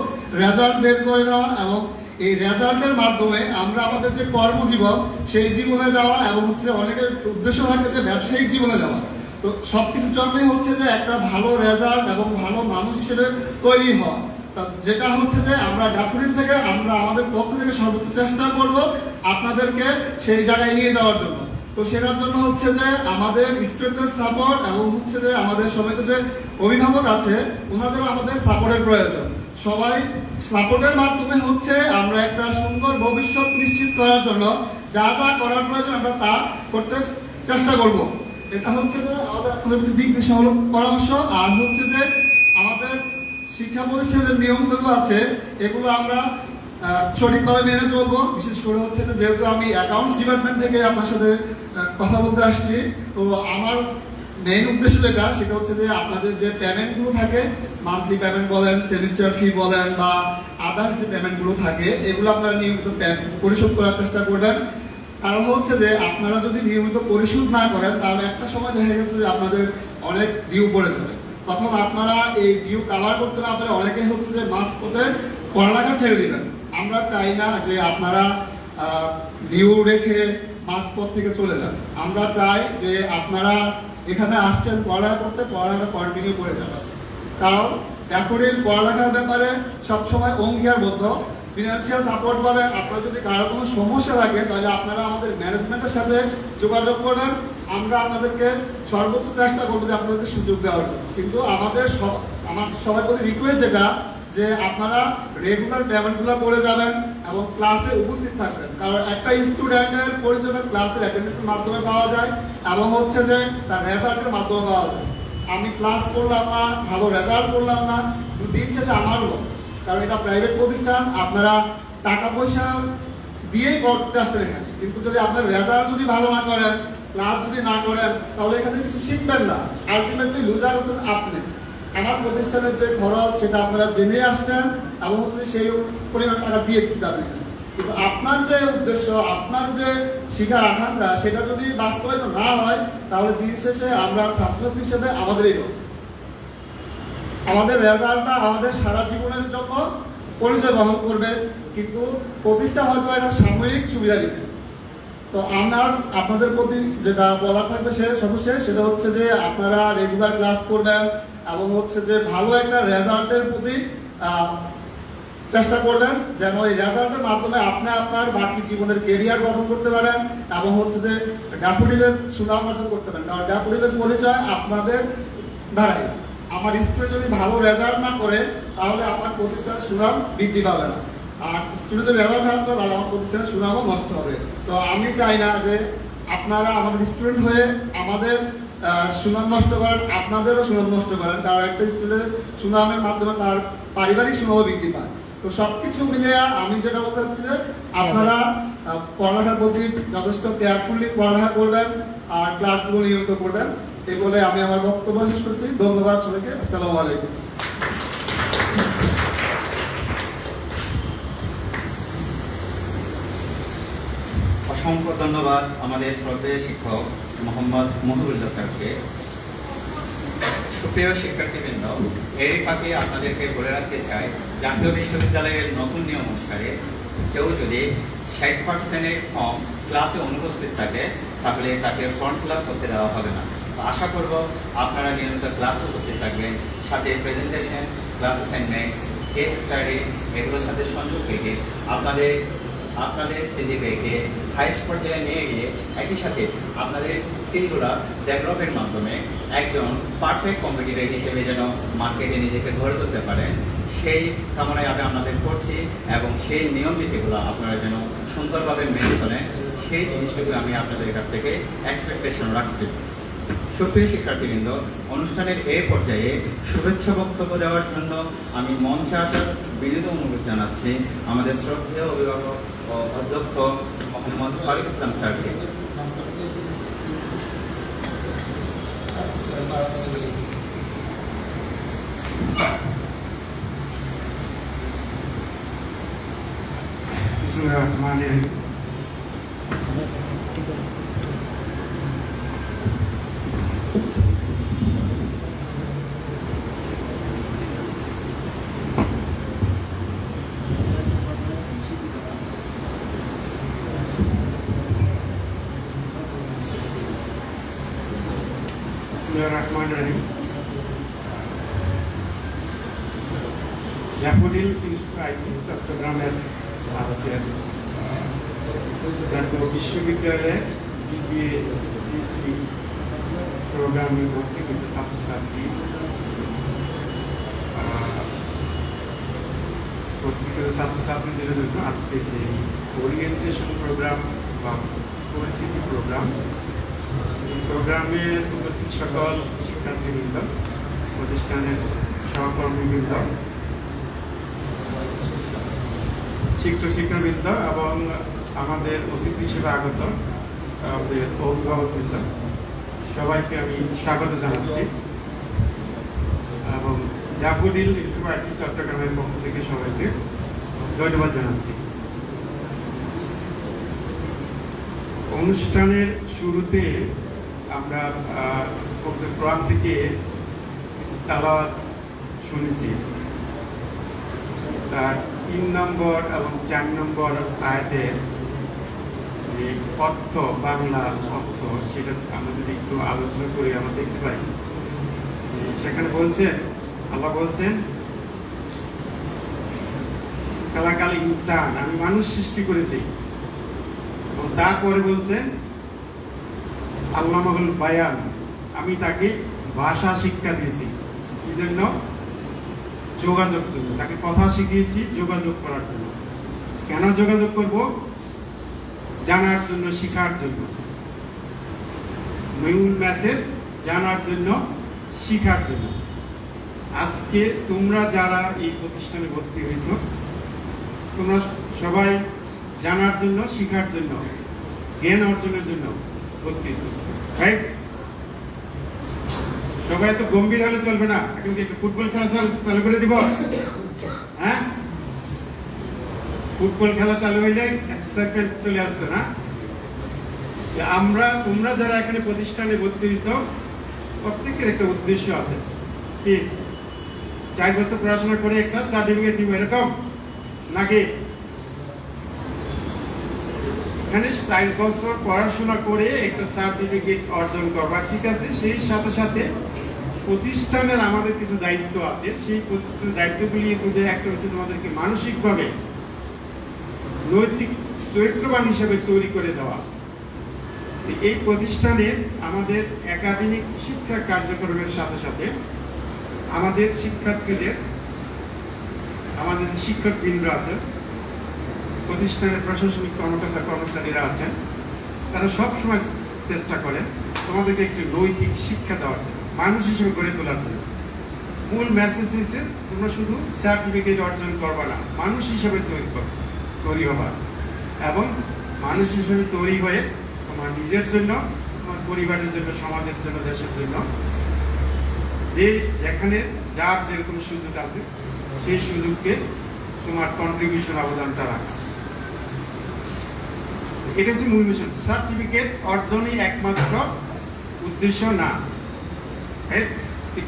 রেজাল্ট বের করে নেওয়া এবং এই রেজাল্টের মাধ্যমে আমরা আমাদের যে কর্মজীবন, সেই জীবনে যাওয়া এবং হচ্ছে অনেকের উদ্দেশ্য থাকে যে ব্যবসায়িক জীবনে যাওয়া। তো সবকিছুর জন্যই হচ্ছে যে একটা ভালো রেজাল্ট এবং ভালো মানুষ হিসেবে তৈরি হওয়া, যেটা হচ্ছে যে আমরা ড্যাফোডিল থেকে আমরা আমাদের পক্ষ থেকে সর্বোচ্চ চেষ্টা করব আপনাদেরকে সেই জায়গায় নিয়ে যাওয়ার জন্য। তো সেটার জন্য হচ্ছে যে আমাদের স্টুডেন্টদের সাপোর্ট এবং হচ্ছে যে আমাদের সবাইকে যে অভিভাবক আছে, ওনাদেরও আমাদের সাপোর্টের প্রয়োজন। সবাই সাপোর্টের মাধ্যমে হচ্ছে আমরা একটা সুন্দর ভবিষ্যৎ নিশ্চিত করার জন্য যা যা করার প্রয়োজন আমরা তা করতে চেষ্টা করব। এটা হচ্ছে যে আমাদের আপনাদের দিক দিশামূলক পরামর্শ। আর হচ্ছে যে আমাদের শিক্ষা প্রতিষ্ঠানের নিয়মগুলো আছে, এগুলো আমরা সঠিকভাবে মেনে চলবো। বিশেষ করে হচ্ছে যে যেহেতু আমি অ্যাকাউন্টস ডিপার্টমেন্ট থেকে আপনার সাথে কথা বলতে আসছি, তো আমার মেইন উদ্দেশ্য যেটা সেটা হচ্ছে যে আপনাদের যে পেমেন্টগুলো থাকে, মান্থলি পেমেন্ট বলেন, সেমিস্টার ফি বলেন বা আদার যে পেমেন্টগুলো থাকে, এগুলো আপনারা নিয়মিত পরিশোধ করার চেষ্টা করবেন। কারণ হচ্ছে যে আপনারা যদি নিয়মিত পরিশোধ না করেন তাহলে একটা সময় দেখা গেছে যে আপনাদের অনেক ডিউ পড়ে যাবে। তখন আপনারা এই ডিউ কাভার করতে না পারে অনেকেই হচ্ছে যে মাঝপথে পড়ালেখা ছেড়ে দিবেন। আমরা চাই না যে আপনারা ডিউ রেখে মাঝপথ থেকে চলে যান। আমরা চাই যে আপনারা এখানে আসছেন পড়ালেখা করতে, পড়ালেখা কন্টিনিউ করে যাবেন। কারণ ড্যাফোডিল পড়ালেখার ব্যাপারে সবসময় অঙ্গীকারবদ্ধ। ফিনান্সিয়াল সাপোর্ট বলে আপনার যদি কারো কোনো সমস্যা থাকে তাহলে আপনারা আমাদের ম্যানেজমেন্টের সাথে যোগাযোগ করবেন। আমরা আপনাদেরকে সর্বোচ্চ চেষ্টা করবো যে আপনাদেরকে সুযোগ দেওয়ার জন্য। কিন্তু আমার সবার প্রতি রিকোয়েস্ট যেটা যে আপনারা রেগুলার পেমেন্টগুলো করে যাবেন এবং ক্লাসে উপস্থিত থাকবেন। কারণ একটা স্টুডেন্টের পরিচয় ক্লাসের অ্যাটেন্ডেন্সের মাধ্যমে পাওয়া যায় এবং হচ্ছে যে তার রেজাল্টের মাধ্যমে পাওয়া যায়। আমি ক্লাস করলাম না, ভালো রেজাল্ট করলাম না, দিন শেষে আমার লস। কারণ এটা প্রাইভেট প্রতিষ্ঠান, আপনারা টাকা পয়সা দিয়েই করতে আসছেন এখানে। কিন্তু যদি আপনার রেজাল্ট যদি ভালো না করেন, ক্লাস যদি না করেন, তাহলে এখানে কিছু শিখবেন না। আলটিমেটলি লুজার হচ্ছেন আপনি। আমার প্রতিষ্ঠানের যে খরচ সেটা আপনারা জেনে আসছেন এবং হচ্ছে সেই পরিমাণ টাকা দিয়ে যাবেন। কিন্তু আপনার যে উদ্দেশ্য, আপনার যে শিখার আকাঙ্ক্ষা সেটা যদি বাস্তবায়িত না হয় তাহলে দিন শেষে আমরা ছাত্র হিসেবে আমাদেরই লস। আমাদের রেজাল্টটা আমাদের সারা জীবনের জন্য পরিচয় বহন করবে, কিন্তু প্রতিষ্ঠা হয়তো এটা সাময়িক সুবিধা দিবে। তো আমার আপনাদের প্রতি যেটা বলার থাকবে সর্বশেষ সেটা হচ্ছে যে আপনারা রেগুলার ক্লাস করবেন এবং হচ্ছে যে ভালো একটা রেজাল্টের প্রতি চেষ্টা করবেন, যেন এই রেজাল্টের মাধ্যমে আপনি আপনার বাকি জীবনের কেরিয়ার গঠন করতে পারেন এবং হচ্ছে যে ড্যাফোডিলের সুনাম অর্জন করতে পারেন। কারণ ড্যাফোডিলের পরিচয় আপনাদের দ্বারাই। আমার স্টুডেন্ট যদি ভালো রেজাল্ট না করে তাহলে আমার প্রতিষ্ঠানের সুনাম বৃদ্ধি পাবে না, আর স্টুডেন্টের রেজাল্ট খারাপ করে তাহলে আমার প্রতিষ্ঠানের সুনামও নষ্ট হবে। তো আমি চাই না যে আপনারা আমাদের স্টুডেন্ট হয়ে আমাদের সুনাম নষ্ট করেন, আপনাদেরও সুনাম নষ্ট করেন। কারণ একটা স্টুডেন্ট সুনামের মাধ্যমে তার পারিবারিক সুনামও বৃদ্ধি পায়। তো সবকিছু মিলিয়ে আমি যেটা বলতে চাচ্ছি যে আপনারা পড়ালেখার প্রতি যথেষ্ট কেয়ারফুলি পড়ালেখা করবেন আর ক্লাসগুলো নিয়মিত করবেন। এই বলে আমি আমার বক্তব্য শেষ করছি। ধন্যবাদ সবাইকে। আসসালামু আলাইকুম। অসংখ্য ধন্যবাদ আমাদের শ্রদ্ধেয় শিক্ষক মোহাম্মদ মহিবুল্লাহ স্যারকে। সুপ্রিয় শিক্ষার্থীবৃন্দ, এর ফাঁকে আপনাদেরকে বলে রাখতে চাই, জাতীয় বিশ্ববিদ্যালয়ের নতুন নিয়ম অনুসারে কেউ যদি 60% কম ক্লাসে অনুপস্থিত থাকে তাহলে তাকে ফর্ম ফিল আপ করতে দেওয়া হবে না। আশা করব আপনারা নিয়মিত ক্লাসে উপস্থিত থাকবেন, সাথে presentation, class assignment, case study এগুলোর সাথে সংযোগ রেখে আপনাদের সিজিপিএকে হাইস্ট পর্যায়ে নিয়ে গিয়ে একই সাথে আপনাদের স্কিলগুলো ডেভেলপের মাধ্যমে একজন পারফেক্ট কম্পিটিটর হিসেবে যেন মার্কেটে নিজেকে গড়ে তুলতে পারেন, সেই কামনায় আমি আপনাদের করছি এবং সেই নিয়ম নীতিগুলো আপনারা যেন সুন্দরভাবে মেনে চলেন, সেই জিনিসটুকু আমি আপনাদের কাছ থেকে এক্সপেকটেশন রাখছি। সুপ্রিয় শিক্ষার্থীবৃন্দ, অনুষ্ঠানের এই পর্যায়ে শুভেচ্ছা বক্তব্য দেওয়ার জন্য আমি মঞ্চে আসার বিনীত অনুরোধ জানাচ্ছি আমাদের শ্রদ্ধেয় অভিভাবক ও অধ্যক্ষ মোহাম্মদ ফারুক ইসলাম স্যারকে। ড্যাফোডিল চট্টগ্রামের আজকের জাতীয় বিশ্ববিদ্যালয়ের বিবিএসসি প্রোগ্রামে ভর্তি কিন্তু ছাত্রছাত্রী ছাত্রছাত্রীদের জন্য আজকে যে ওরিয়েন্টেশন প্রোগ্রাম বা পরিচিতি প্রোগ্রাম, এই প্রোগ্রামে উপস্থিত সকল শিক্ষার্থীবৃন্দ, প্রতিষ্ঠানের সহকর্মীবৃন্দ, শিক্ষকবৃন্দ এবং আমাদের অতিথি হিসেবে আগত আমাদের অভিভাবকবৃন্দ সবাইকে আমি স্বাগত জানাচ্ছি এবং ড্যাফোডিল ইনস্টিটিউট চট্টগ্রামের পক্ষ থেকে সবাইকে ধন্যবাদ জানাচ্ছি। অনুষ্ঠানের শুরুতে আমরা কোরআন থেকে তেলাওয়াত শুনেছি। তার 3 নম্বর এবং 4 নম্বর আয়াতের যে অর্থ, বাংলা অর্থ, সেটা আমরা যদি একটু আলোচনা করি আমরা দেখতে পাই। সেখানে বলছেন, আল্লাহ বলছেন খালাকাল ইনসান, আমি মানুষ সৃষ্টি করেছি। এবং তারপরে বলছেন আল্লামাহুল বায়ান, আমি তাকে ভাষা শিক্ষা দিয়েছি। এই জন্য যোগাযোগ জন্য, তাকে কথা শিখিয়েছি যোগাযোগ করার জন্য। কেন যোগাযোগ করব? জানার জন্য, শিখার জন্য। মূল মেসেজ জানার জন্য, শিখার জন্য। আজকে তোমরা যারা এই প্রতিষ্ঠানে ভর্তি হয়েছ, তোমরা সবাই জানার জন্য, শিখার জন্য, জ্ঞান অর্জনের জন্য ভর্তি হয়েছ, রাইট? সবাই তো গম্ভীর হলে চলবে না। এখন কি ফুটবল খেলা চালু করে দিব? হ্যাঁ, ফুটবল খেলা চালু হইলে এক্সাইটমেন্ট চলে আসতো না? তোমরা যারা এখানে প্রতিষ্ঠানে ভর্তি হয়েছ, প্রত্যেকের একটা উদ্দেশ্য আছে। কি 4 বছর পড়াশোনা করে একটা সার্টিফিকেট নিব এরকম নাকি? এখানে 4 বছর পড়াশোনা করে একটা সার্টিফিকেট অর্জন করবা, ঠিক আছে। সেই সাথে সাথে প্রতিষ্ঠানের আমাদের কিছু দায়িত্ব আছে। সেই প্রতিষ্ঠানের দায়িত্বগুলি একটা হচ্ছে তোমাদেরকে মানসিকভাবে নৈতিক চরিত্রবান হিসেবে তৈরি করে দেওয়া। এই প্রতিষ্ঠানে আমাদের একাডেমিক শিক্ষা কার্যক্রমের সাথে সাথে আমাদের শিক্ষার্থীদের, আমাদের যে শিক্ষকবৃন্দ আছেন, প্রতিষ্ঠানের প্রশাসনিক কর্মকর্তা কর্মচারীরা আছেন, তারা সব সময় চেষ্টা করেন তোমাদেরকে একটি নৈতিক শিক্ষা দেওয়ার জন্য, মানুষ হিসেবে গড়ে তোলার জন্য। মূল মেসেজ হয়েছে তোমরা শুধু সার্টিফিকেট অর্জন করবা না, মানুষ হিসেবে তৈরি হবা। এবং মানুষ হিসেবে তৈরি হয়ে তোমার নিজের জন্য, তোমার পরিবারের জন্য, সমাজের জন্য, দেশের জন্য, যে যেখানে যার যেরকম সুযোগ আছে সেই সুযোগকে তোমার কন্ট্রিবিউশন, অবদানটা রাখা। এটা হচ্ছে মূল মিশন। সার্টিফিকেট অর্জনই একমাত্র উদ্দেশ্য না।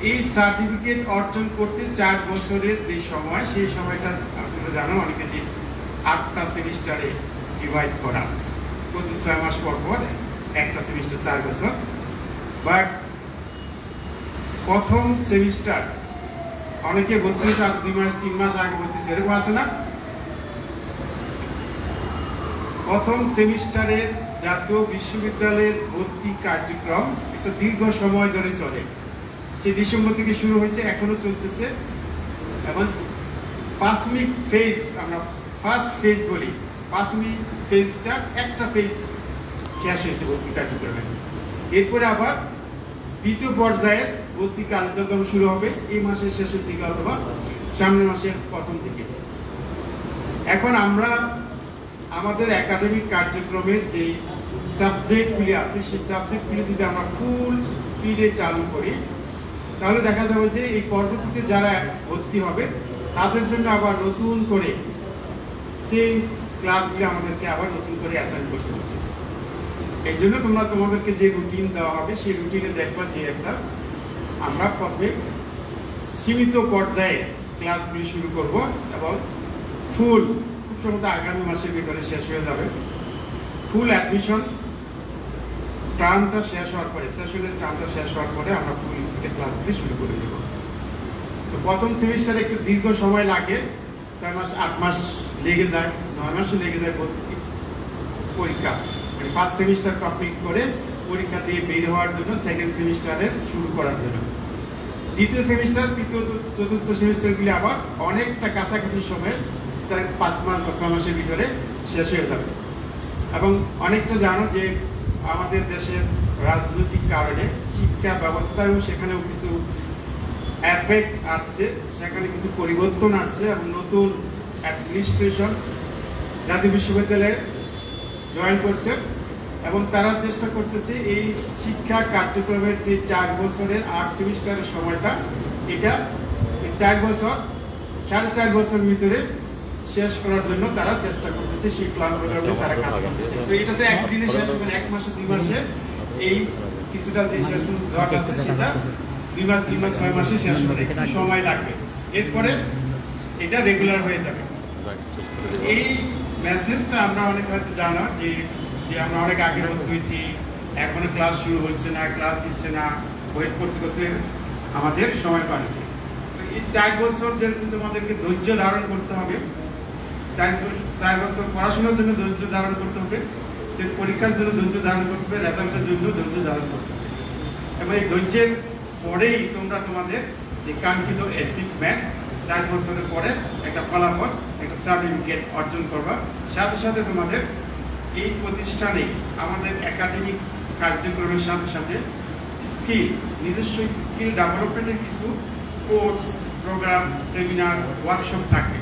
এই সার্টিফিকেট অর্জন করতে 4 বছরের যে সময়, সেই সময়টা আপনারা জানো অনেকে যে 8টা সেমিস্টারে ডিভাইড করা, প্রতি 6 মাস পর পর একটা সেমিস্টার 4 বছর। বাট প্রথম সেমিস্টার অনেকে ভর্তি হয়েছে 2 মাস 3 মাস আগে ভর্তি হয়েছে, এরকম আছে না? প্রথম সেমিস্টারের জাতীয় বিশ্ববিদ্যালয়ের ভর্তি কার্যক্রম একটা দীর্ঘ সময় ধরে চলে। সে ডিসেম্বর থেকে শুরু হয়েছে, এখনো চলতেছে। এবং প্রাথমিক ফেজ, আমরা ফার্স্ট ফেজ বলি, প্রাথমিক ফেজটা একটা ফেজ শেষ হয়েছে ভর্তি কার্যক্রমে। এরপরে আবার দ্বিতীয় পর্যায়ের ভর্তি কার্যক্রম শুরু হবে এই মাসের শেষের দিকে অথবা সামনের মাসের প্রথম দিকে। এখন আমরা আমাদের একাডেমিক কার্যক্রমের যে সাবজেক্টগুলি আছে, সেই সাবজেক্টগুলি যদি আমরা ফুল স্পিডে চালু করি, তাহলে দেখা যাবে যে এই পরবর্তীতে যারা ভর্তি হবে তাদের জন্য আবার নতুন করে সেই ক্লাসগুলি আমাদেরকে আবার নতুন করে অ্যাসাইন করতে হচ্ছে। এই জন্য তোমাদেরকে যে রুটিন দেওয়া হবে, সেই রুটিনে দেখবা যে একটা আমরা প্রথমে সীমিত পর্যায়ে ক্লাসগুলি শুরু করব এবং ফুল খুব সম্ভবত আগামী মাসের ভিতরে শেষ হয়ে যাবে। ফুল অ্যাডমিশন টার্মটা শেষ হওয়ার পরে, সেশনের টার্মটা শেষ হওয়ার পরে আমরা ফুল স্পিডে ক্লাসগুলি শুরু করে দেব। তো প্রথম সেমিস্টারে একটু দীর্ঘ সময় লাগে, 6 মাস 8 মাস লেগে যায়, 9 মাসও লেগে যায় ভর্তি পরীক্ষা, মানে ফার্স্ট সেমিস্টার কমপ্লিট করে পরীক্ষা দিয়ে বের হওয়ার জন্য সেকেন্ড সেমিস্টারের শুরু করার জন্য। দ্বিতীয় সেমিস্টার, তৃতীয়, চতুর্থ সেমিস্টারগুলি আবার অনেকটা কাছাকাছি সময়ে 5 মাস বা 6 মাসের ভিতরে শেষ হয়ে যাবে। এবং অনেকটা জানো যে আমাদের দেশের রাজনৈতিক কারণে শিক্ষা ব্যবস্থায়ও সেখানেও কিছু এফেক্ট আসছে, সেখানে কিছু পরিবর্তন আসছে এবং নতুন অ্যাডমিনিস্ট্রেশন জাতীয় বিশ্ববিদ্যালয়ে জয়েন করছে। এবং তারা চেষ্টা করতেছে এই শিক্ষা কার্যক্রমের যে 4 বছরের 8 সেমিস্টারের সময়টা এটা 4 বছর 4.5 বছর ভিতরে শেষ করার জন্য তারা চেষ্টা করতেছে, সেই প্ল্যান প্রোগ্রামে তারা কাজ করতেছে। তো এটা তো একদিনে শেষ হবে না, 1 মাসে 2 মাসে এই কিছুটা যে শেষ জট আছে সেটা 2 মাস 3 মাস 6 মাসে শেষ করে একটু সময় লাগবে, এরপরে এটা রেগুলার হয়ে যাবে। এই মেসেজটা আমরা অনেক হয়তো জানো যে আমরা অনেক আগে ভর্তি হয়েছি, এখনো ক্লাস শুরু হচ্ছে না, ক্লাস দিচ্ছে না, ওয়েট করতে করতে আমাদের সময় পাচ্ছে। এই 4 বছর যেরকম তোমাদেরকে ধৈর্য ধারণ করতে হবে, 4 বছর পড়াশোনার জন্য ধৈর্য ধারণ করতে হবে, সে পরীক্ষার জন্য ধৈর্য ধারণ করতে হবে, রেজাল্টের জন্য ধৈর্য ধারণ করতে হবে, এবং এই ধৈর্যের পরেই তোমরা তোমাদের যে কাঙ্ক্ষিত অ্যাচিভমেন্ট 4 বছরের পরে একটা ফলাফল, একটা সার্টিফিকেট অর্জন করবা। সাথে সাথে তোমাদের এই প্রতিষ্ঠানে আমাদের একাডেমিক কার্যক্রমের সাথে সাথে স্কিল, নিজস্ব স্কিল ডেভেলপমেন্টের কিছু কোর্স, প্রোগ্রাম, সেমিনার, ওয়ার্কশপ থাকবে।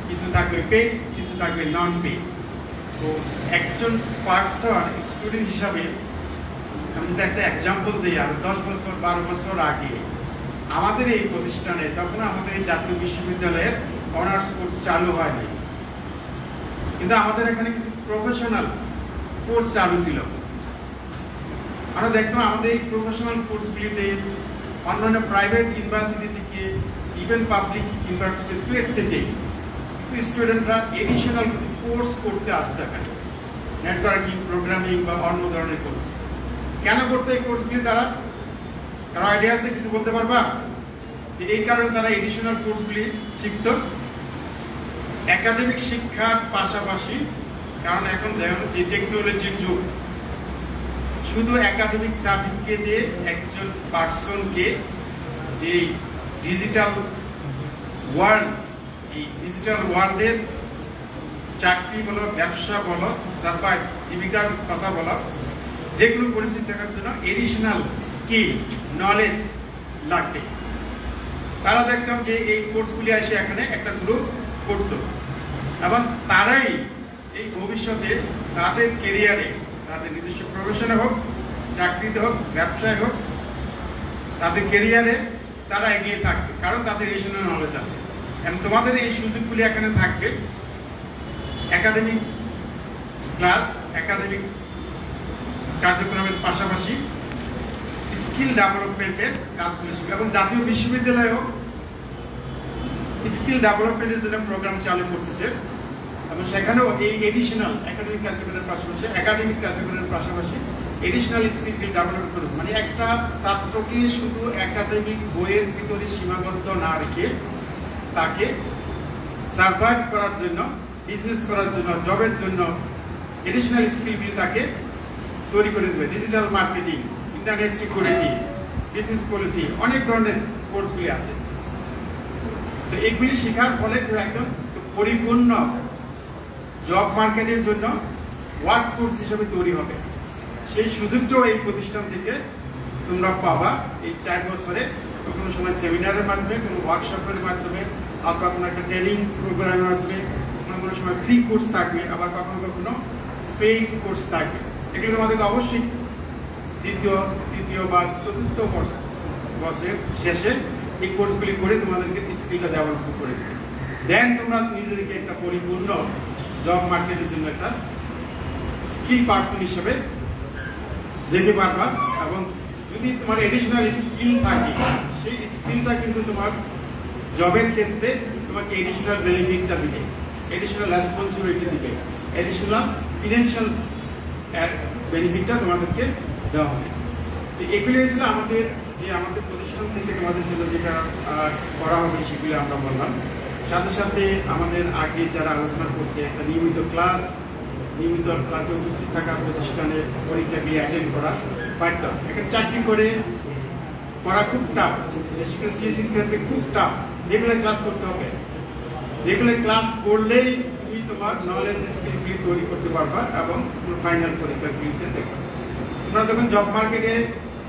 কিছু থাকবে পেড, কিছু থাকবে নন পেড। তো একজন পার্সন স্টুডেন্ট হিসাবে আমি যদি একটা এক্সাম্পল দিই, আর 10 বছর 12 বছর আগে আমাদের এই প্রতিষ্ঠানে, তখন আমাদের এই জাতীয় বিশ্ববিদ্যালয়ের অনার্স কোর্স চালু হয়নি, কিন্তু আমাদের এখানে কিছু প্রফেশনাল কোর্স চালু ছিল। আমরা দেখতাম আমাদের এই প্রফেশনাল কোর্সগুলিতে অন্যান্য প্রাইভেট ইউনিভার্সিটি থেকে, ইভেন পাবলিক ইউনিভার্সিটি সুয়েট থেকে কিছু স্টুডেন্টরা এডিশনাল কিছু কোর্স করতে আসতে এখানে, নেটওয়ার্কিং, প্রোগ্রামিং বা অন্য ধরনের কোর্স। কেন করতে এই কোর্সগুলি তারা? কারো আইডিয়া আছে? কিছু বলতে পারবা? এই কারণে তারা এডিশনাল কোর্সগুলি শিখত একাডেমিক শিক্ষার পাশাপাশি। কারণ এখন দেখুন যে টেকনোলজির যুগ, শুধু একাডেমিক সার্টিফিকেটে একজন পার্সনকে যে ডিজিটাল ওয়ার্ল্ড, এই ডিজিটাল ওয়ার্ল্ডের চাকরি বলো, ব্যবসা বলো, সার্ভাইভ, জীবিকার কথা বলো, যেগুলো পরিস্থিতি থাকার জন্য এডিশনাল স্কিল, নলেজ লাগবে। তারা দেখতাম যে এই কোর্সগুলি এসে এখানে একটা গ্রুপ করতো, এবং তারাই এই ভবিষ্যতে তাদের কেরিয়ারে, তাদের নিজস্ব প্রফেশনে হোক, চাকরিতে হোক, ব্যবসায় হোক, তাদের কেরিয়ারে তারা এগিয়ে থাকবে, কারণ তাদের এডিশনাল নলেজ আছে। এবং তোমাদের এই সুযোগগুলি এখানে থাকবে একাডেমিক ক্লাস, একাডেমিক কার্যক্রমের পাশাপাশি স্কিল ডেভেলপমেন্টের কাজগুলো শিখবে। এবং জাতীয় বিশ্ববিদ্যালয়েও স্কিল ডেভেলপমেন্টের জন্য প্রোগ্রাম চালু করতেছে, এবং সেখানেও এই এডিশনাল একাডেমিক কার্যক্রমের পাশাপাশি, একাডেমিক কার্যক্রমের পাশাপাশি এডিশনাল স্কিল ডেভেলপ করবে। মানে একটা ছাত্রকে শুধু একাডেমিক বইয়ের ভিতরে সীমাবদ্ধ না রেখে তাকে সার্ভাইভ করার জন্য, বিজনেস করার জন্য, জবের জন্য এডিশনাল স্কিলগুলি তাকে তৈরি করে দেবে। Digital marketing, internet security, business policy, অনেক ধরনের কোর্সগুলি আছে। তো এইগুলি শেখার ফলে একজন পরিপূর্ণ জব মার্কেটের জন্য ওয়ার্ক ফোর্স হিসেবে তৈরি হবে। সেই সুযোগটাও এই প্রতিষ্ঠান থেকে তোমরা পাবা এই 4 বছরে। কোনো সময় সেমিনারের মাধ্যমে, কোনো ওয়ার্কশপের মাধ্যমে, অথবা কোনো একটা ট্রেনিং প্রোগ্রামের মাধ্যমে, কোনো সময় ফ্রি কোর্স থাকবে, আবার কখনো কখনো পেইড কোর্স থাকবে। এগুলো তোমাদেরকে অবশ্যই তৃতীয় বা চতুর্থ বছরের শেষে এই কোর্সগুলি করে তোমাদেরকে স্কিলটা ডেভেলপ করে দেবে। দেন তোমরা নিজেদেরকে একটা পরিপূর্ণ জব মার্কেটের জন্য একটা স্কিল পার্সন হিসেবে যেতে পারবা। এবং যদি তোমার এডিশনাল স্কিল থাকে, সেই স্কিলটা কিন্তু তোমার জবের ক্ষেত্রে তোমাকে এডিশনাল বেনিফিটটা দিবে, এডিশনাল রেসপন্সিবিলিটি দিবে, এডিশনাল ফিনান্সিয়াল বেনিফিটটা তোমাদেরকে দেওয়া হবে। তো এগুলি হয়েছিল আমাদের প্রতিষ্ঠান থেকে তোমাদের জন্য যেটা করা হবে, সেগুলো আমরা বললাম। সাথে সাথে আমাদের আগে যারা আলোচনা করছে, একটা নিয়মিত ক্লাসে উপস্থিত থাকা, প্রতিষ্ঠানের পরীক্ষাগুলি অ্যাটেন্ড করা বাধ্য। একটা চাকরি করে পড়া খুব টাফ, সিএসসি ক্ষেত্রে খুব টাফ। রেগুলার ক্লাস করতে হবে, রেগুলার ক্লাস করলেই তুমি তোমার নলেজ স্কিলগুলি তৈরি করতে পারবা এবং ফাইনাল পরীক্ষাগুলিতে দেখবে। তোমরা যখন জব মার্কেটে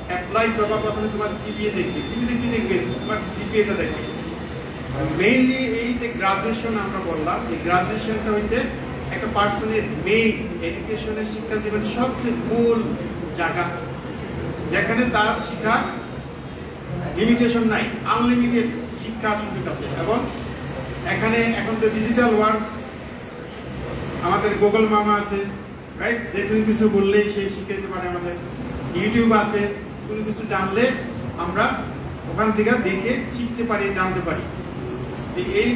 অ্যাপ্লাই করবা, প্রথমে তোমার সিভিএ দেখবে। সিভিতে কি দেখবে? তোমার জিপিএটা দেখবে। মেইনলি এই যে গ্রাজুয়েশন আমরা বললাম, এই গ্রাজুয়েশনটা হচ্ছে একটা পার্সনের মেইন এডুকেশনের শিক্ষা জীবনের সবচেয়ে মূল জায়গা, যেখানে তার শিক্ষা লিমিটেশন নাই, আনলিমিটেড শিক্ষার সুযোগ আছে। এবং এখানে এখন তো ডিজিটাল ওয়ার্ল্ড, আমাদের গুগল মামা আছে, রাইট? যে কোনো কিছু বললেই সে শিখে দিতে পারে। আমাদের ইউটিউব আছে, কোনো কিছু জানলে আমরা ওখান থেকে দেখে শিখতে পারি, জানতে পারি। এই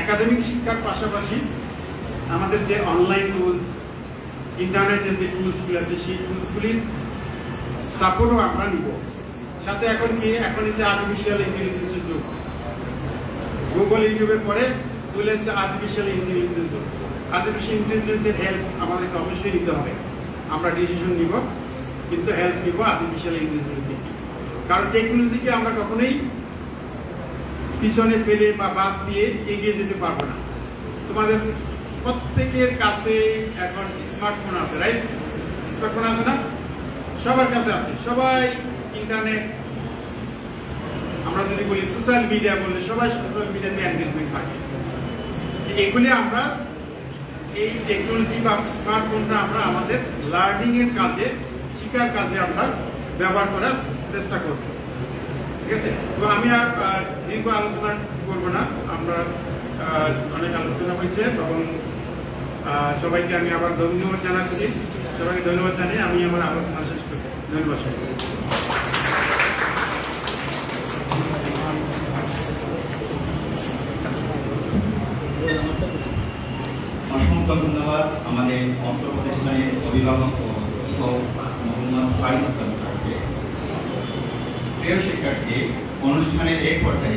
একাডেমিক শিক্ষার পাশাপাশি আমাদের যে অনলাইন টুলস, ইন্টারনেটের যে টুলসগুলো আছে, সেই টুলসগুলির সাপোর্টও আমরা নিব। সাথে এখন এসে আর্টিফিশিয়াল ইন্টেলিজেন্সের যুগ। গুগল ইউটিউবের পরে চলে এসেছে আর্টিফিশিয়াল ইন্টেলিজেন্সের যুগ। আর্টিফিশিয়াল ইন্টেলিজেন্সের হেল্প আমাদেরকে অবশ্যই নিতে হবে। আমরা ডিসিশন নিব, কিন্তু হেল্প নিব আর্টিফিশিয়াল ইন্টেলিজেন্স থেকে। কারণ টেকনোলজিকে আমরা কখনোই পিছনে ফেলে বা বাদ দিয়ে এগিয়ে যেতে পারবো না। তোমাদের প্রত্যেকের কাছে এখন স্মার্টফোন আছে, রাইট? স্মার্টফোন আছে না? সবার কাছে আছে। সবাই ইন্টারনেট, আমরা যদি বলি সোশ্যাল মিডিয়া বললে সবাই সোশ্যাল মিডিয়াতে এনগেজমেন্ট থাকে। এগুলি আমরা এই টেকনোলজি বা স্মার্টফোনটা আমরা আমাদের লার্নিং এর কাজে, শিক্ষার কাজে আমরা ব্যবহার করার চেষ্টা করব। ঠিক আছে? তো আমি আর দীর্ঘ আলোচনা করব না, আমরা অনেক আলোচনা হয়েছে এবং সবাইকে আমি আবার ধন্যবাদ জানাচ্ছি। সবাইকে ধন্যবাদ জানিয়ে আমি আমার আলোচনা শেষ করছি। ধন্যবাদ। অসংখ্য ধন্যবাদ আমাদের অন্তঃপ্রদেশের অভিভাবক ও মোহাম্মদ ফারিদ ইসলাম স্যারকে। প্রিয় শিক্ষার্থী, অনুষ্ঠানের এই পর্যায়ে